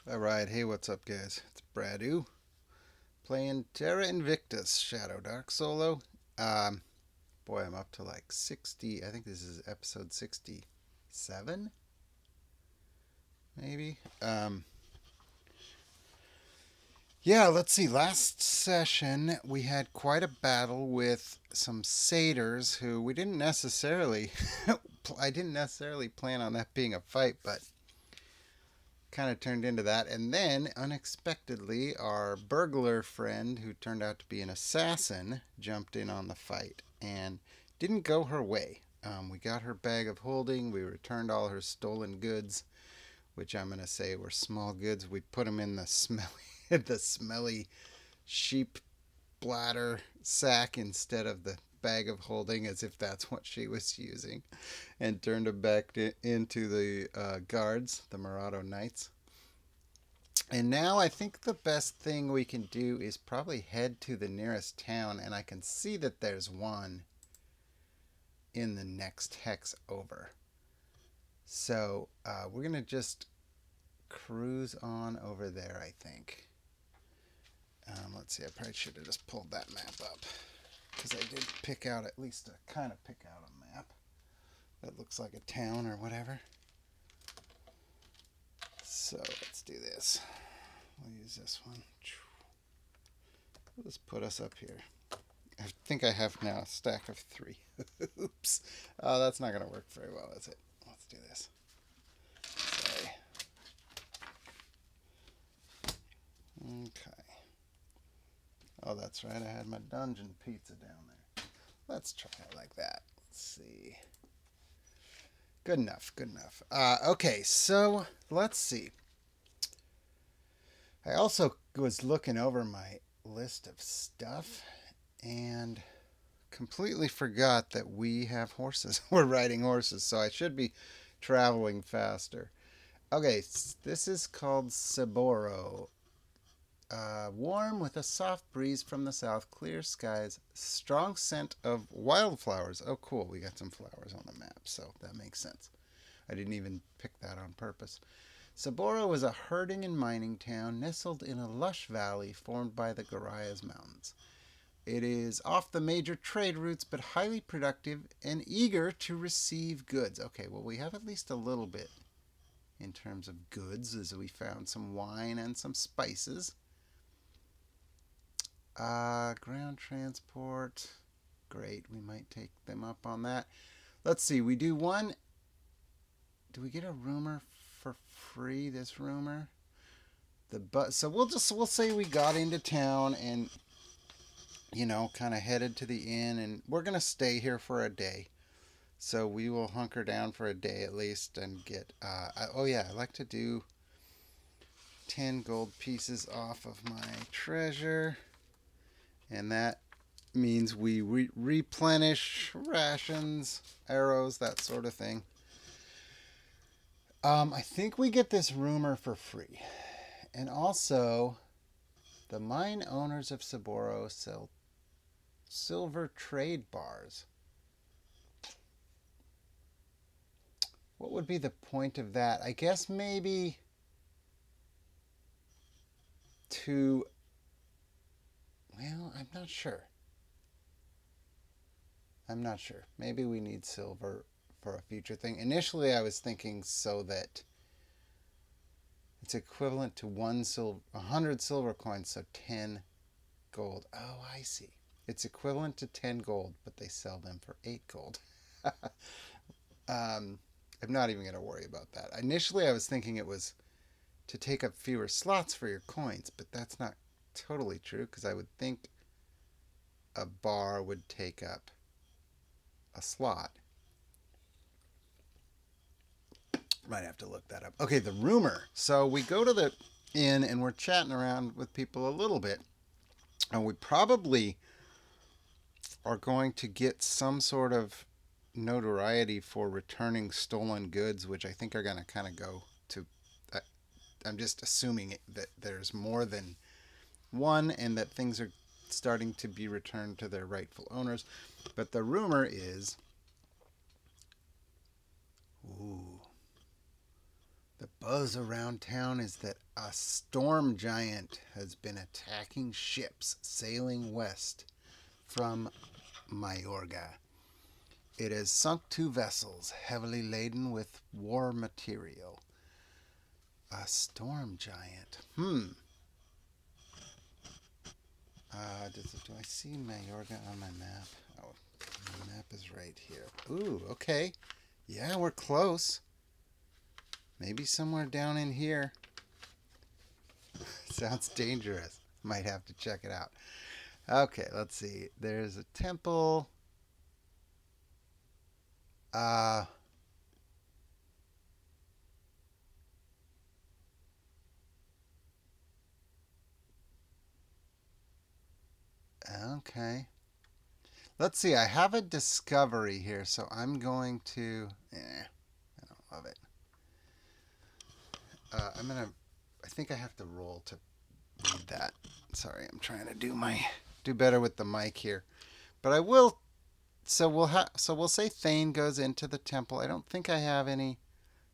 Alright, hey, what's up, guys? It's Bradu playing Terra Invictus Shadowdark Solo. Um, Boy, I'm up to like 60. I think this is episode 67, maybe. Yeah, let's see. Last session, we had quite a battle with some satyrs who we didn't necessarily. I didn't necessarily plan on that being a fight, but kind of turned into that. And then, unexpectedly, our burglar friend, who turned out to be an assassin, jumped in on the fight and didn't go her way. We got her bag of holding. We returned all her stolen goods, which I'm gonna say were small goods. We put them in the smelly, the smelly sheep bladder sack instead of the bag of holding, as if that's what she was using, and turned them back into the guards, the Murado Knights. And now I think the best thing we can do is probably head to the nearest town, and I can see that there's one in the next hex over. So we're going to just cruise on over there, I think. Let's see, I probably should have just pulled that map up, because I did pick out, at least kind of pick out a map that looks like a town or whatever. So let's do this. We'll use this one. Let's put us up here. I think I have now a stack of 3. Oops. Oh, that's not going to work very well, is it? Let's do this. Sorry. Okay. Oh, that's right. I had my dungeon pizza down there. Let's try it like that. Let's see. Good enough. Good enough. Okay, so let's see. I also was looking over my list of stuff and completely forgot that we have horses. We're riding horses, so I should be traveling faster. Okay, this is called Saboro. Warm with a soft breeze from the south, clear skies, strong scent of wildflowers. Oh, cool. We got some flowers on the map, so that makes sense. I didn't even pick that on purpose. Saboro is a herding and mining town nestled in a lush valley formed by the Garayas Mountains. It is off the major trade routes, but highly productive and eager to receive goods. Okay, well, we have at least a little bit in terms of goods, as we found some wine and some spices. Ground transport. Great, we might take them up on that. Let's see, we do one. Do we get a rumor for free this rumor? So we'll say we got into town and kind of headed to the inn, and we're going to stay here for a day. So we will hunker down for a day at least and get. Oh, yeah, I like to do 10 gold pieces off of my treasure. And that means we replenish rations, arrows, that sort of thing. I think we get this rumor for free. And also, the mine owners of Saboro sell silver trade bars. What would be the point of that? I guess maybe to. Well, I'm not sure. I'm not sure. Maybe we need silver for a future thing. Initially, I was thinking so that it's equivalent to 100 silver coins, so 10 gold. Oh, I see. It's equivalent to 10 gold, but they sell them for 8 gold. I'm not even going to worry about that. Initially, I was thinking it was to take up fewer slots for your coins, but that's not totally true, because I would think a bar would take up a slot. Might have to look that up. Okay, the rumor. So we go to the inn and we're chatting around with people a little bit, and we probably are going to get some sort of notoriety for returning stolen goods, which I think are going to kind of go to. Uh, I'm just assuming that there's more than one and that things are starting to be returned to their rightful owners. But the rumor is. Ooh. The buzz around town is that a storm giant has been attacking ships sailing west from Mayorga. It has sunk 2 vessels heavily laden with war material. A storm giant. Do I see Mayorga on my map? Oh, my map is right here. Ooh, okay. Yeah, we're close. Maybe somewhere down in here. Sounds dangerous. Might have to check it out. Okay, let's see. There's a temple. Uh, okay. Let's see. I have a discovery here, so I'm going to. I don't love it. I'm gonna. I think I have to roll to read that. Sorry, I'm trying to do better with the mic here, but I will. So we'll say Thane goes into the temple. I don't think I have any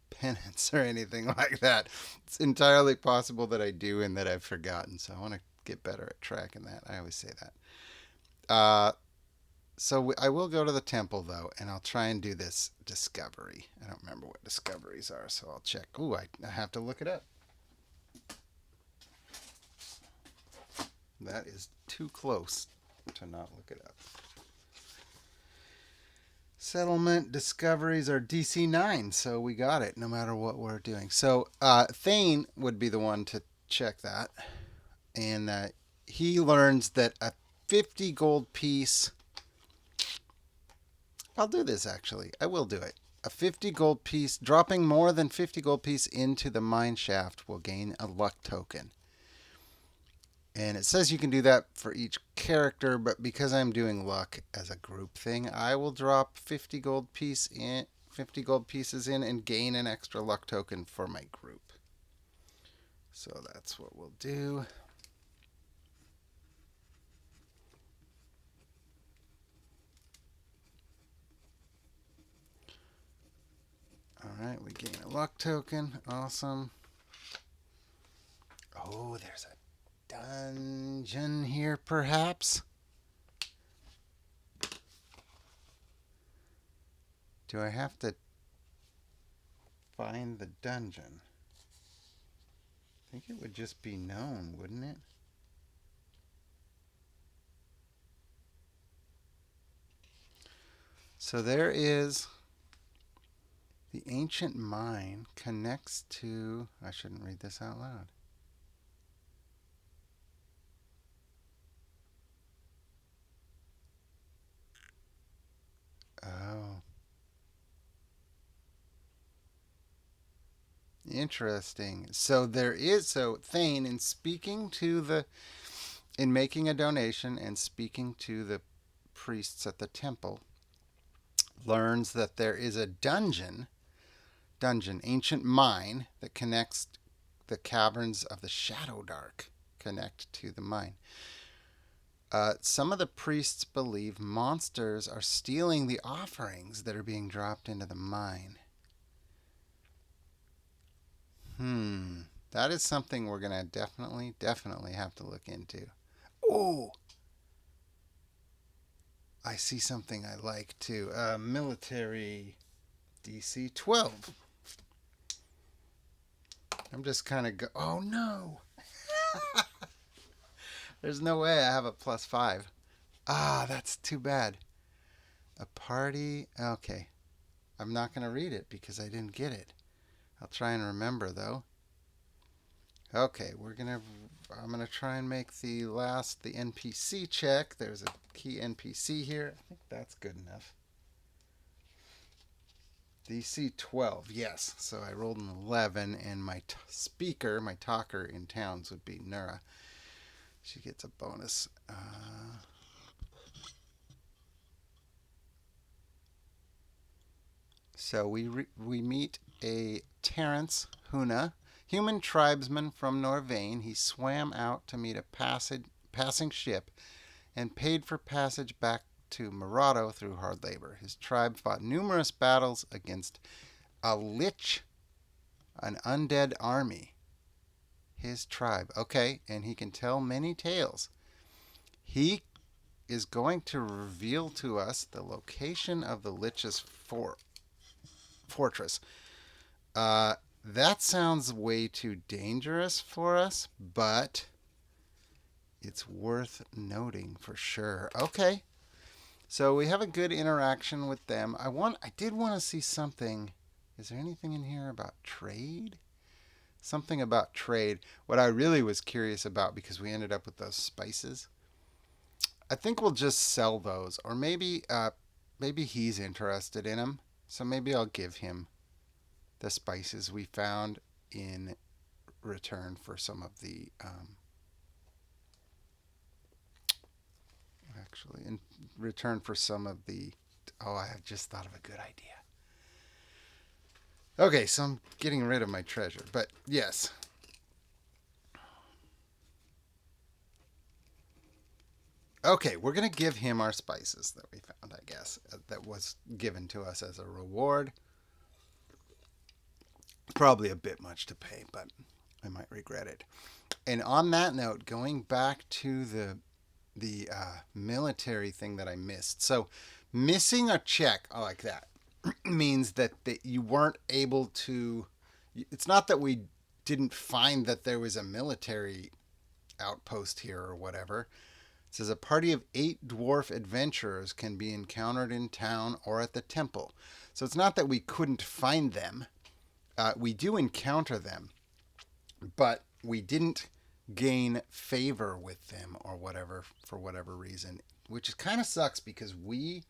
penance or anything like that. It's entirely possible that I do and that I've forgotten. So I want to get better at tracking that. I always say that. I will go to the temple though, and I'll try and do this discovery. I don't remember what discoveries are, so I'll check. Ooh, I have to look it up. That is too close to not look it up. Settlement discoveries are DC 9, so we got it no matter what we're doing. So Thane would be the one to check that. And he learns that a 50 gold piece. I'll do this actually. I will do it. A 50 gold piece, dropping more than 50 gold piece into the mine shaft will gain a luck token. And it says you can do that for each character, but because I'm doing luck as a group thing, I will drop 50 gold pieces in and gain an extra luck token for my group. So that's what we'll do. Alright, we gain a luck token. Awesome. Oh, there's a dungeon here, perhaps? Do I have to find the dungeon? I think it would just be known, wouldn't it? So there is the ancient mine connects to. I shouldn't read this out loud. Oh. Interesting. So Thane, in making a donation and speaking to the priests at the temple, learns that there is a ancient mine that connects the caverns of the Shadowdark connect to the mine. Some of the priests believe monsters are stealing the offerings that are being dropped into the mine. That is something we're going to definitely have to look into. Oh! I see something I like too. Military DC 12. I'm just kind of oh no! There's no way I have a +5. Ah, that's too bad. A party. Okay. I'm not going to read it because I didn't get it. I'll try and remember though. Okay, I'm gonna try and make the NPC check. There's a key NPC here. I think that's good enough. DC 12, yes. So I rolled an 11, and my my talker in towns would be Nura. She gets a bonus. So we meet a Terrence Huna, human tribesman from Norvain. He swam out to meet a passing ship and paid for passage back to Murado through hard labor. His tribe fought numerous battles against a lich An undead army. His tribe. Okay, and he can tell many tales. He is going to reveal to us the location of the Lich's fortress. Uh, that sounds way too dangerous for us, but it's worth noting for sure. Okay, so we have a good interaction with them. I did want to see something. Is there anything in here about trade? Something about trade. What I really was curious about, because we ended up with those spices, I think we'll just sell those, or maybe he's interested in them. So maybe I'll give him the spices we found in return for some of the actually in return for some of the. Oh, I have just thought of a good idea. Okay, so I'm getting rid of my treasure, but yes. Okay, we're gonna give him our spices that we found. I guess that was given to us as a reward. Probably a bit much to pay, but I might regret it. And on that note, going back to the military thing that I missed. So missing a check like that means that you weren't able to. It's not that we didn't find that there was a military outpost here or whatever. It says a party of 8 dwarf adventurers can be encountered in town or at the temple. So it's not that we couldn't find them. We do encounter them, but we didn't gain favor with them or whatever for whatever reason, which kind of sucks because we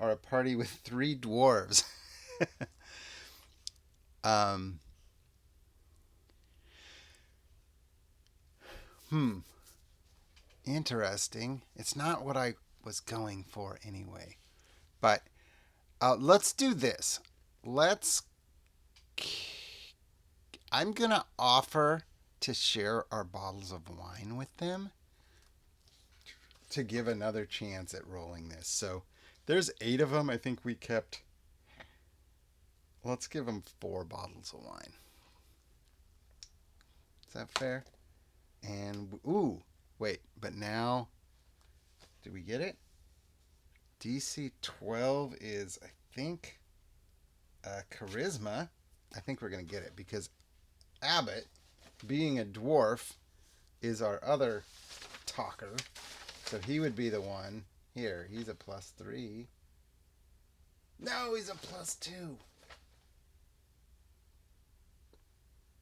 are a party with 3 dwarves. um, hmm, interesting. It's not what I was going for anyway. But let's do this. Let's. I'm gonna offer to share our bottles of wine with them to give another chance at rolling this. So there's 8 of them. I think we kept. Let's give them 4 bottles of wine. Is that fair? And ooh, wait, but now, did we get it? DC 12 is, I think, charisma. I think we're gonna get it because Abbott, being a dwarf, is our other talker. So he would be the one. Here, he's a +3. No, he's a +2.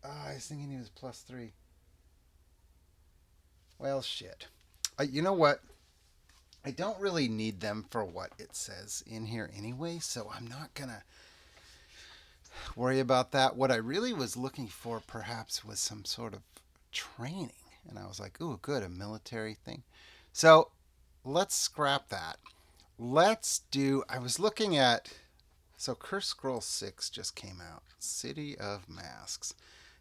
Oh, I was thinking he was +3. Well, shit. You know what? I don't really need them for what it says in here anyway, so I'm not gonna worry about that. What I really was looking for perhaps was some sort of training. And I was like, ooh, good, a military thing. So let's scrap that. I was looking at, so Curse Scroll 6 just came out, City of Masks.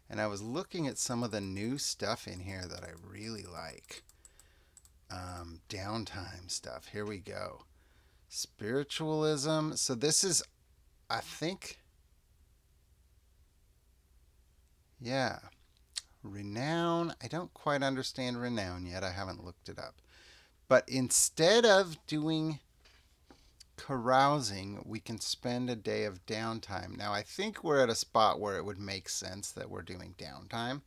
And I was looking at some of the new stuff in here that I really like. Downtime stuff. Here we go. Spiritualism. So this is, I think, yeah. Renown. I don't quite understand renown yet. I haven't looked it up. But instead of doing carousing, we can spend a day of downtime. Now, I think we're at a spot where it would make sense that we're doing downtime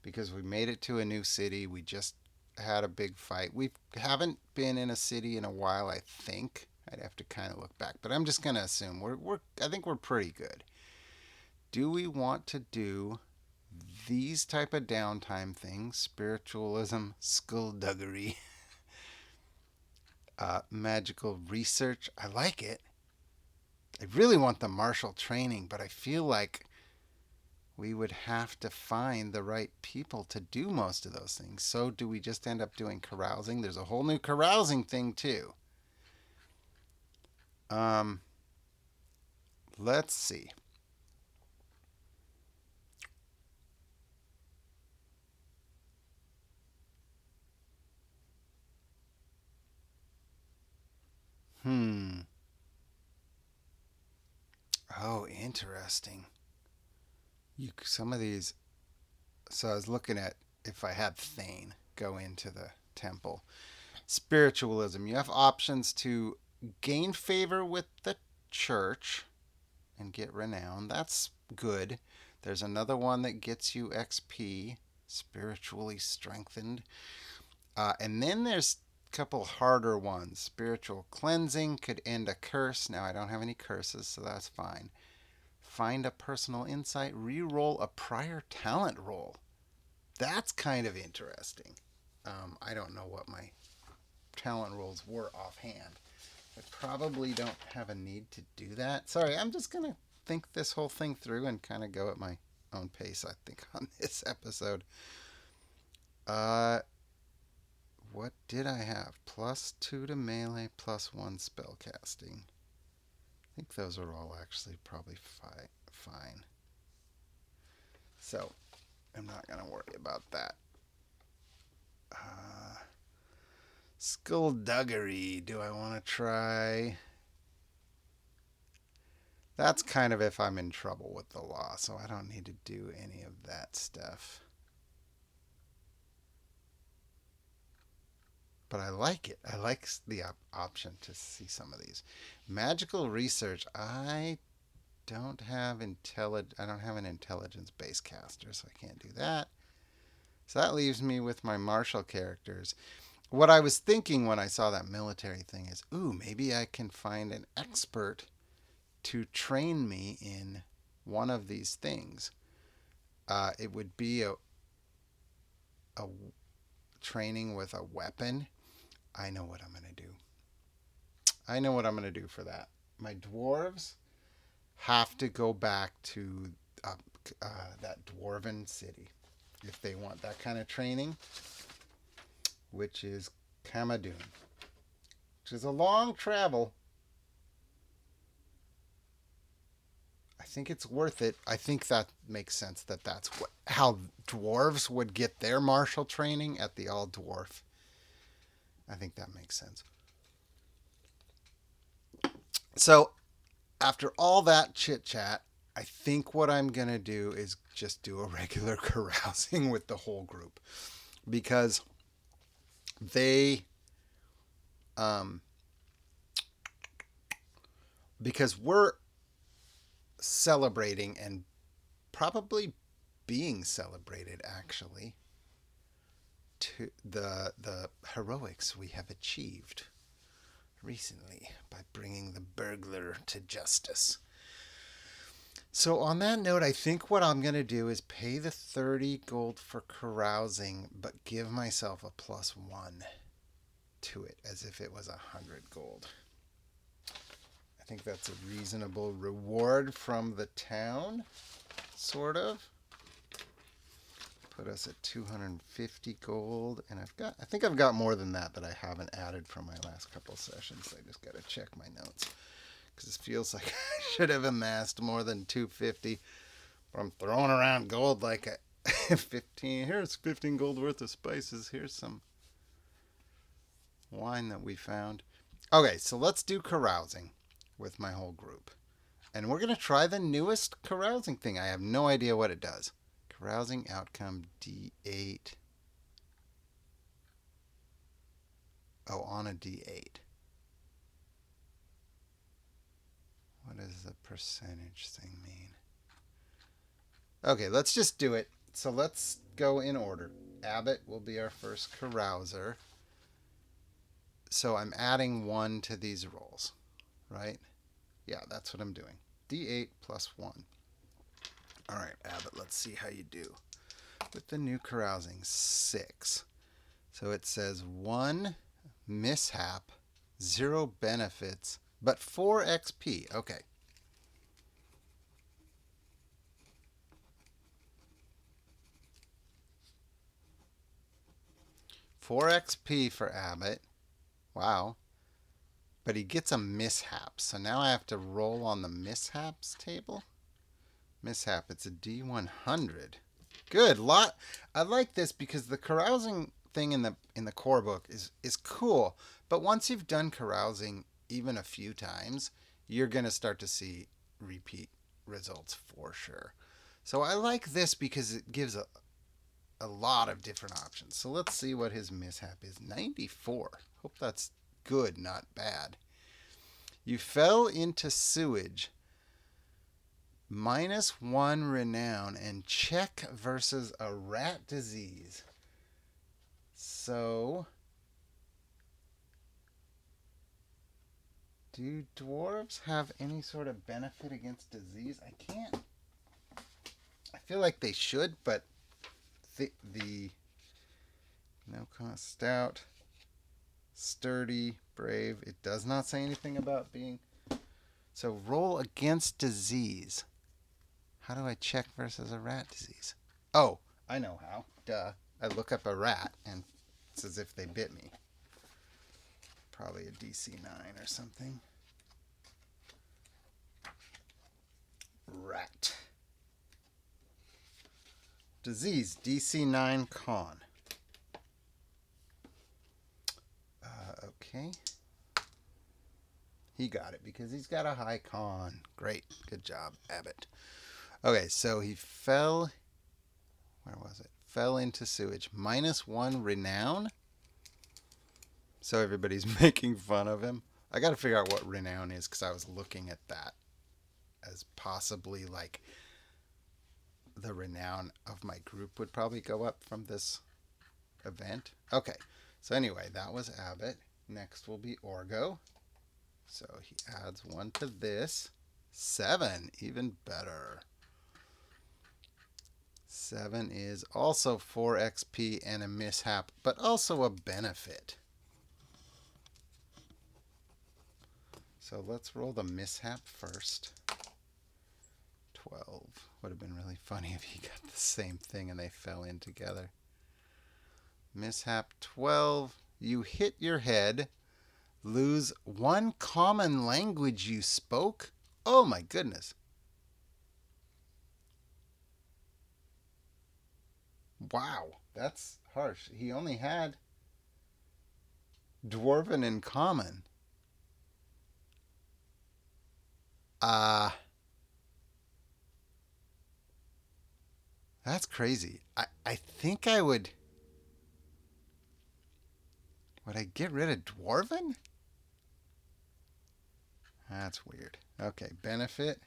because we made it to a new city. We just had a big fight. We haven't been in a city in a while, I think. I'd have to kind of look back, but I'm just going to assume I think we're pretty good. Do we want to do these type of downtime things? Spiritualism, skullduggery, magical research. I like it. I really want the martial training, but I feel like we would have to find the right people to do most of those things. So do we just end up doing carousing? There's a whole new carousing thing too. Um, let's see. Hmm. Oh, interesting. Some of these. So I was looking at if I had Thane go into the temple. Spiritualism. You have options to gain favor with the church and get renown. That's good. There's another one that gets you XP, spiritually strengthened. And then there's a couple harder ones. Spiritual cleansing could end a curse. Now, I don't have any curses, so that's fine. Find a personal insight. Reroll a prior talent roll. That's kind of interesting. I don't know what my talent rolls were offhand. I probably don't have a need to do that. Sorry, I'm just going to think this whole thing through and kind of go at my own pace, I think, on this episode. Uh, what did I have? +2 to melee, +1 spell casting. I think those are all actually probably fine. So, I'm not going to worry about that. Skullduggery. Do I want to try? That's kind of if I'm in trouble with the law, so I don't need to do any of that stuff. But I like it. I like the option to see some of these. Magical research. I don't have I don't have an intelligence-based caster, so I can't do that. So that leaves me with my martial characters. What I was thinking when I saw that military thing is, ooh, maybe I can find an expert to train me in one of these things. It would be a training with a weapon. I know what I'm going to do. I know what I'm going to do for that. My dwarves have to go back to that dwarven city if they want that kind of training, which is Camadun, which is a long travel. I think it's worth it. I think that makes sense that's how dwarves would get their martial training at the all dwarf. I think that makes sense. So, after all that chit chat, I think what I'm going to do is just do a regular carousing with the whole group because they because we're celebrating and probably being celebrated actually to the heroics we have achieved recently by bringing the burglar to justice. So on that note, I think what I'm going to do is pay the 30 gold for carousing, but give myself a +1 to it as if it was 100 gold. I think that's a reasonable reward from the town, sort of. Put us at 250 gold, and I think I've got more than that I haven't added from my last couple sessions. I just got to check my notes because it feels like I should have amassed more than 250. But I'm throwing around gold like a 15. Here's 15 gold worth of spices. Here's some wine that we found. Okay, so let's do carousing with my whole group. And we're going to try the newest carousing thing. I have no idea what it does. Carousing outcome D8. Oh, on a D8. What does the percentage thing mean? Okay, let's just do it. So let's go in order. Abbott will be our first carouser. So I'm adding 1 to these rolls, right? Yeah, that's what I'm doing. D8 +1. All right, Abbott, let's see how you do. With the new carousing, 6. So it says 1 mishap, 0 benefits, but 4 XP. Okay. Four XP for Abbott. Wow. But he gets a mishap. So now I have to roll on the mishaps table. Mishap, it's a D100. Good. I like this because the carousing thing in the core book is cool. But once you've done carousing even a few times, you're going to start to see repeat results for sure. So I like this because it gives a lot of different options. So let's see what his mishap is. 94. Hope that's good, not bad. You fell into sewage. -1 renown and check versus a rat disease. So, do dwarves have any sort of benefit against disease? I can't. I feel like they should, but the no cost stout, sturdy, brave. It does not say anything about being. So roll against disease. How do I check versus a rat disease? Oh, I know how. Duh. I look up a rat and it's as if they bit me. Probably a DC 9 or something. Rat. Disease, DC 9 con. Okay. He got it because he's got a high con. Great. Good job, Abbott. Okay, so he fell. Where was it? Fell into sewage. -1 renown. So everybody's making fun of him. I got to figure out what renown is because I was looking at that as possibly like the renown of my group would probably go up from this event. Okay, so anyway, that was Abbott. Next will be Orgo. So he adds 1 to this. 7, even better. 7 is also 4 XP and a mishap, but also a benefit. So let's roll the mishap first. 12. Would have been really funny if he got the same thing and they fell in together. Mishap 12. You hit your head. Lose 1 common language you spoke. Oh my goodness. Wow, that's harsh. He only had Dwarven in common. That's crazy. I think I would. Would I get rid of Dwarven? That's weird. Okay, benefit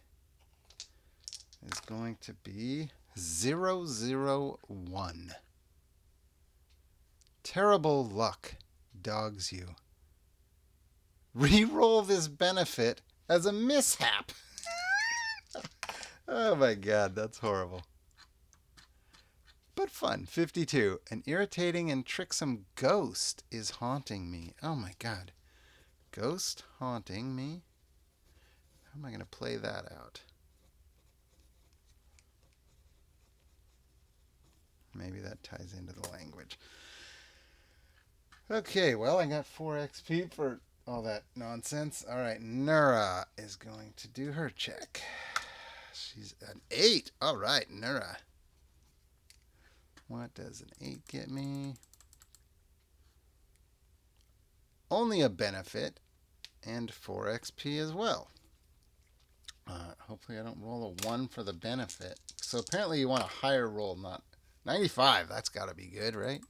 is going to be 001. Terrible luck dogs you. Reroll this benefit as a mishap. Oh my god, that's horrible. But fun. 52. An irritating and tricksome ghost is haunting me. Oh my god. Ghost haunting me? How am I going to play that out? Maybe that ties into the language. Okay, well, I got 4 XP for all that nonsense. All right, Nura is going to do her check. She's an 8. All right, Nura. What does an 8 get me? Only a benefit and 4 XP as well. Hopefully I don't roll a 1 for the benefit. So apparently you want a higher roll, not 95. That's got to be good, right?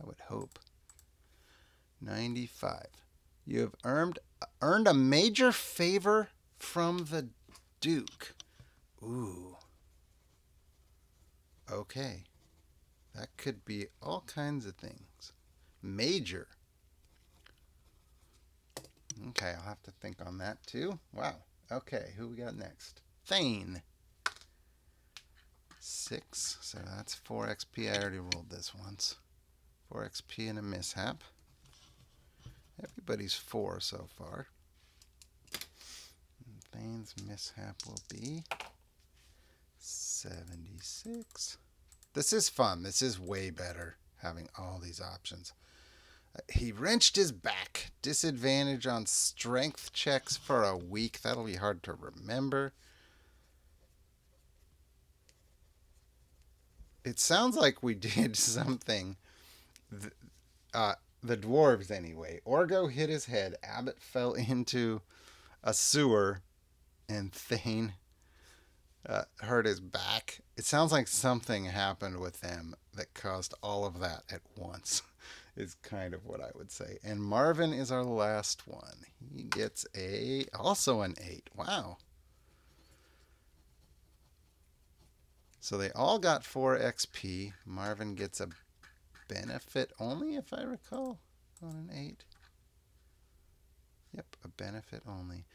I would hope. 95. You have earned a major favor from the Duke. Ooh. Okay. That could be all kinds of things. Major. Okay, I'll have to think on that too. Wow. Okay, who we got next? Thane. 6, so that's 4 XP. I already rolled this once. 4 XP and a mishap. Everybody's 4 so far. And Thane's mishap will be 76. This is fun. This is way better, having all these options. He wrenched his back. Disadvantage on strength checks for a week. That'll be hard to remember. It sounds like we did something. The dwarves, anyway. Orgo hit his head. Abbott fell into a sewer. And Thane hurt his back. It sounds like something happened with them that caused all of that at once, is kind of what I would say. And Marvin is our last one. He gets also an 8. Wow. So they all got 4 XP. Marvin gets a benefit only, if I recall, on an 8. Yep, a benefit only.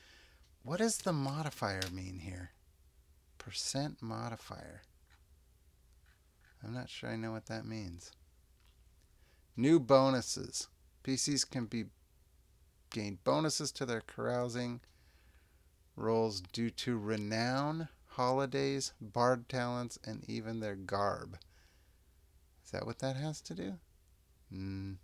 What does the modifier mean here? Percent modifier. I'm not sure I know what that means. New bonuses. PCs can be gain bonuses to their carousing rolls due to renown, holidays, bard talents, and even their garb. Is that what that has to do? Mm.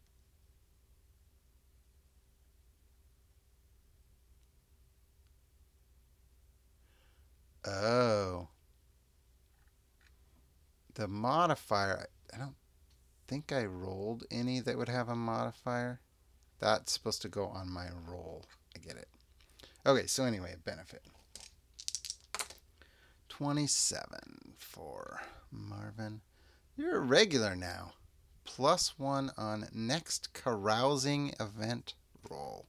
Oh. The modifier. I don't think I rolled any that would have a modifier. That's supposed to go on my roll. I get it. Okay, so anyway, a benefit. 27 for Marvin. You're a regular now. +1 on next carousing event roll.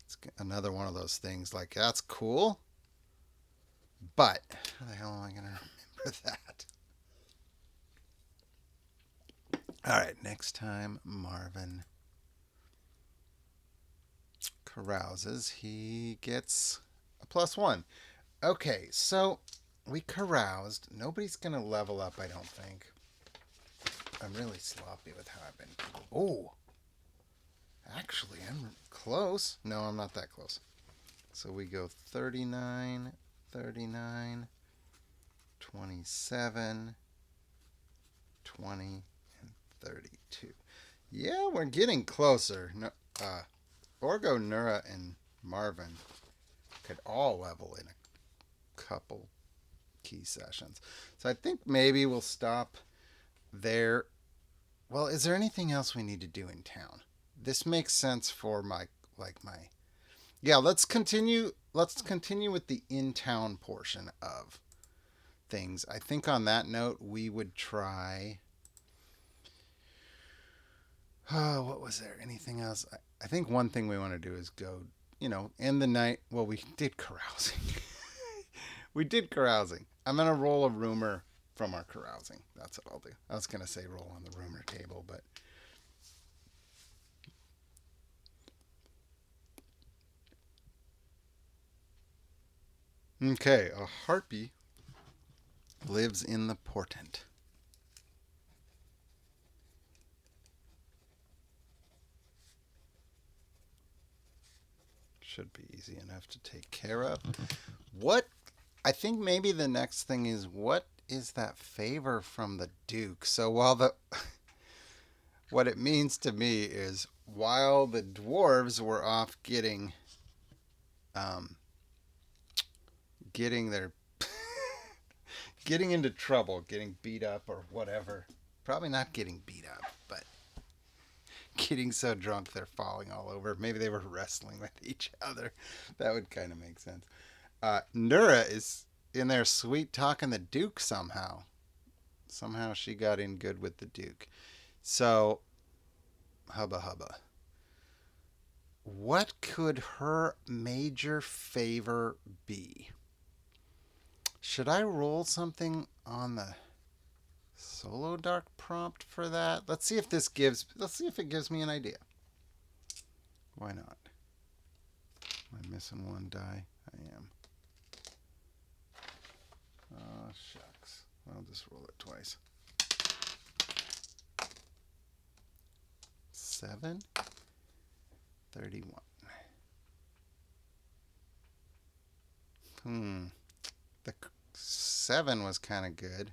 It's another one of those things like, that's cool, but how the hell am I going to remember that? All right, next time Marvin carouses, he gets a +1. Okay, so we caroused. Nobody's going to level up, I don't think. I'm really sloppy with how I've been. Oh, actually, I'm close. No, I'm not that close. So we go 39, 39, 27, 20, and 32. Yeah, we're getting closer. No, Orgo, Nura, and Marvin could all level in a couple key sessions. So I think maybe we'll stop there. Well, is there anything else we need to do in town? This makes sense for my. Yeah, let's continue with the in-town portion of things. I think on that note we would try. Oh, what was there? Anything else? I think one thing we want to do is go, end the night. Well, we did carousing. We did carousing. I'm going to roll a rumor from our carousing. That's what I'll do. I was going to say roll on the rumor table, but. Okay, a harpy lives in the portent. Should be easy enough to take care of. What? I think maybe the next thing is, what is that favor from the Duke? So what it means to me is, while the dwarves were off um, getting their getting into trouble, getting beat up or whatever. Probably not getting beat up, but getting so drunk they're falling all over. Maybe they were wrestling with each other. That would kind of make sense. Nura is in there sweet talking the Duke somehow. Somehow she got in good with the Duke. So, hubba hubba. What could her major favor be? Should I roll something on the Solodark prompt for that? Let's see if it gives me an idea. Why not? Am I missing one die? I am. Oh, shucks. I'll just roll it twice. 7, 31. The 7 was kind of good.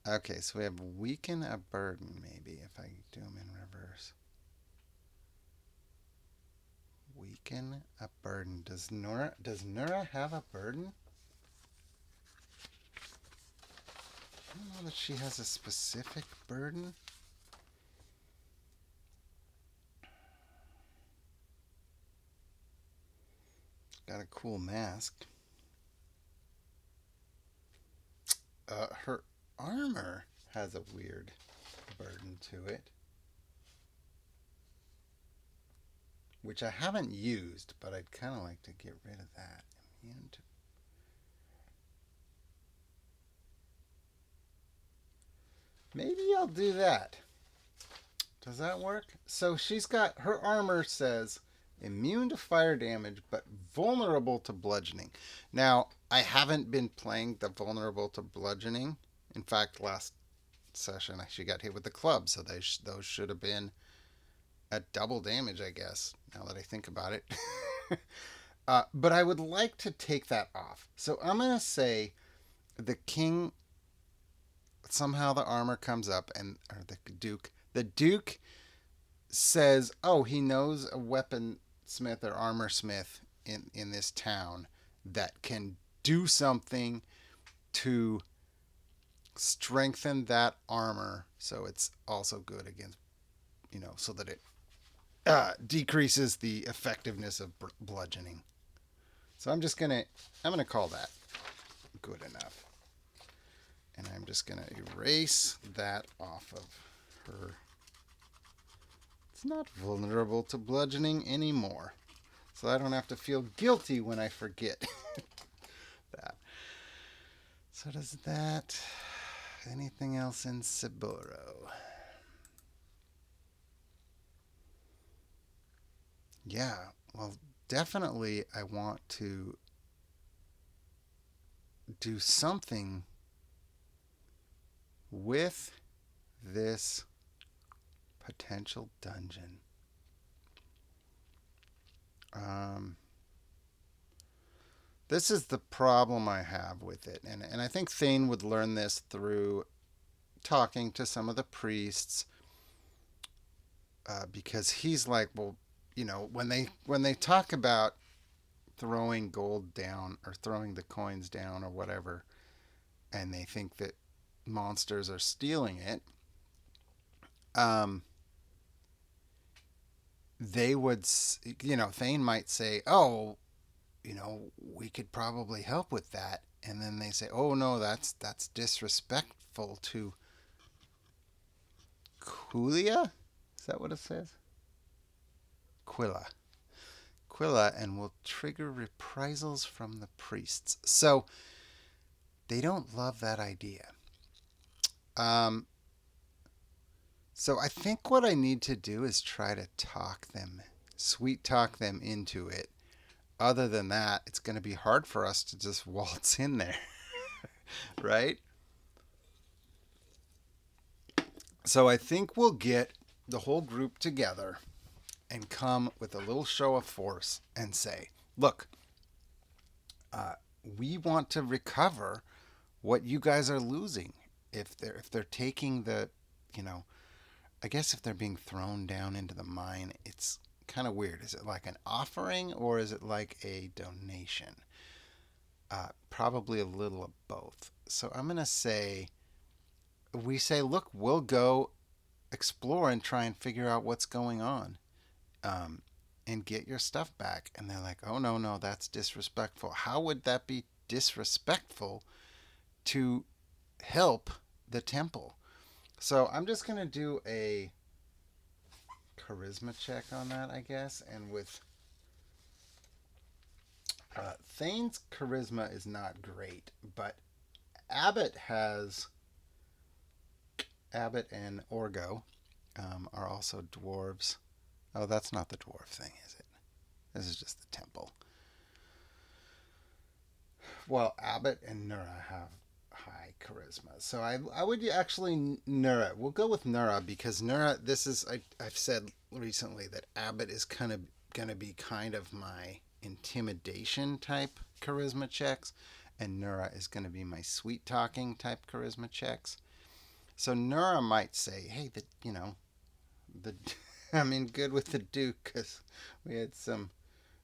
Okay, so we have weaken a burden, maybe, if I do them in reverse. Weaken a burden. Does Nura have a burden? I don't know that she has a specific burden. Gotta cool mask. Her armor has a weird burden to it, which I haven't used, but I'd kind of like to get rid of that. Immune to... Maybe I'll do that. Does that work? So she's got, her armor says immune to fire damage, but vulnerable to bludgeoning. Now, I haven't been playing the vulnerable to bludgeoning. In fact, last session she got hit with the club, so those should have been at double damage, I guess, now that I think about it. But I would like to take that off. So I'm going to say the king, somehow the armor comes up, or the duke. The duke says, oh, he knows a weaponsmith or armor smith in this town that can do something to strengthen that armor so it's also good against, so that it decreases the effectiveness of bludgeoning. So I'm gonna call that good enough, and I'm just gonna erase that off of her. It's not vulnerable to bludgeoning anymore, so I don't have to feel guilty when I forget that. So does that... Anything else in Saburo? Yeah, well, definitely I want to do something with this potential dungeon. This is the problem I have with it, and I think Thane would learn this through talking to some of the priests, because he's like, well, when they talk about throwing gold down or throwing the coins down or whatever, and they think that monsters are stealing it, they would, Thane might say, oh, we could probably help with that. And then they say, oh, no, that's disrespectful to Quilla? Is that what it says? Quilla, and will trigger reprisals from the priests. So they don't love that idea. So I think what I need to do is try to sweet talk them into it. Other than that, it's going to be hard for us to just waltz in there, right? So I think we'll get the whole group together and come with a little show of force and say, look, we want to recover what you guys are losing. If they're taking the, I guess if they're being thrown down into the mine, it's kind of weird. Is it like an offering or is it like a donation? Probably a little of both. So I'm going to say, look, we'll go explore and try and figure out what's going on, and get your stuff back. And they're like, oh, no, that's disrespectful. How would that be disrespectful to help the temple? So I'm just going to do a charisma check on that, I guess. And with Thane's charisma is not great, but Abbott and Orgo are also dwarves. Oh, that's not the dwarf thing, is it? This is just the temple. Well, Abbott and Nura have high charisma. So I would actually Nura. We'll go with Nura because Nura, I've said recently that Abbott is kind of going to be kind of my intimidation type charisma checks, and Nura is going to be my sweet talking type charisma checks. So Nura might say, hey, I'm good with the Duke because we had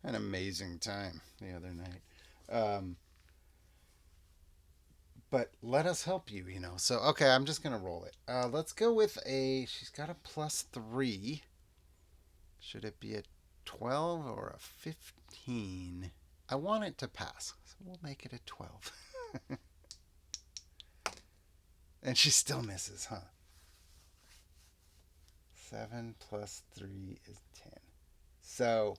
an amazing time the other night. But let us help you, So, okay, I'm just going to roll it. Let's go with she's got a +3. Should it be a 12 or a 15? I want it to pass. So we'll make it a 12. And she still misses, huh? 7 plus 3 is 10. So,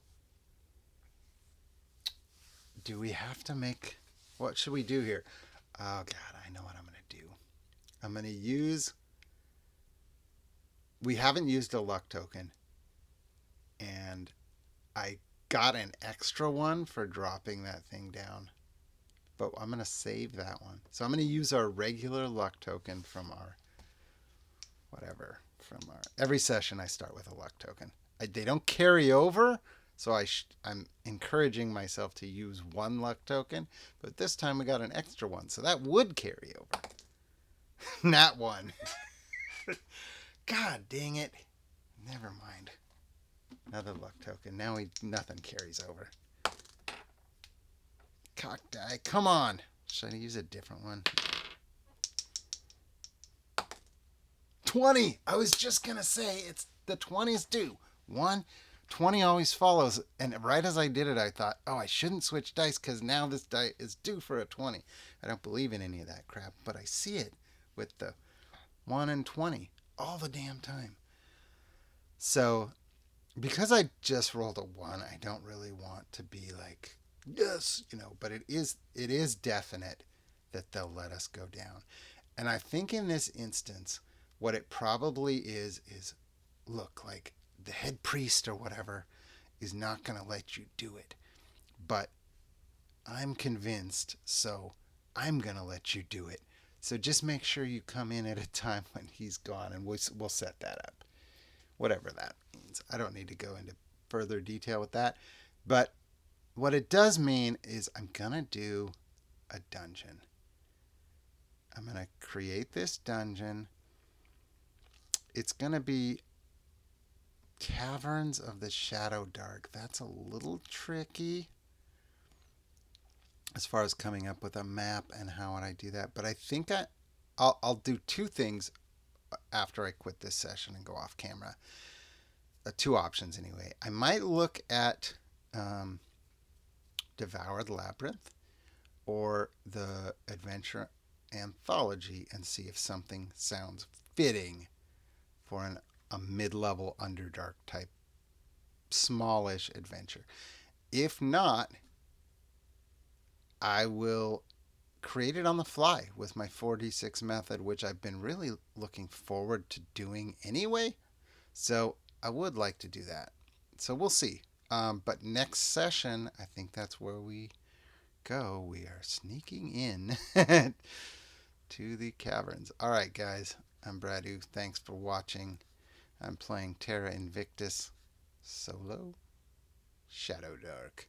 do we have to make... What should we do here? Oh, God, I know what I'm going to do. I'm going to use... We haven't used a luck token. And I got an extra one for dropping that thing down. But I'm going to save that one. So I'm going to use our regular luck token from our... Whatever. Every session I start with a luck token. They don't carry over, so I'm encouraging myself to use one luck token, but this time we got an extra one, so that would carry over. Not one. God dang it. Never mind. Another luck token. Now nothing carries over. Cock die. Come on. Should I use a different one? 20. I was just going to say it's the 20s due. 20 always follows. And right as I did it, I thought, oh, I shouldn't switch dice because now this die is due for a 20. I don't believe in any of that crap, but I see it with the 1 and 20 all the damn time. So because I just rolled a 1, I don't really want to be like, yes, but it is definite that they'll let us go down. And I think in this instance, what it probably is look, like the head priest or whatever is not going to let you do it. But I'm convinced, so I'm going to let you do it. So just make sure you come in at a time when he's gone, and we'll set that up. Whatever that means. I don't need to go into further detail with that. But what it does mean is I'm going to do a dungeon. I'm going to create this dungeon. It's going to be Caverns of the Shadowdark. That's a little tricky as far as coming up with a map and how would I do that. But I think I'll do two things after I quit this session and go off camera. Two options anyway. I might look at Devoured Labyrinth or the Adventure Anthology and see if something sounds fitting for a mid-level Underdark type smallish adventure. If not, I will create it on the fly with my 4d6 method, which I've been really looking forward to doing anyway. So I would like to do that. So we'll see. But next session, I think that's where we go. We are sneaking in to the caverns. All right, guys. I'm Bradu. Thanks for watching. I'm playing Terra Invictus Solo Shadowdark.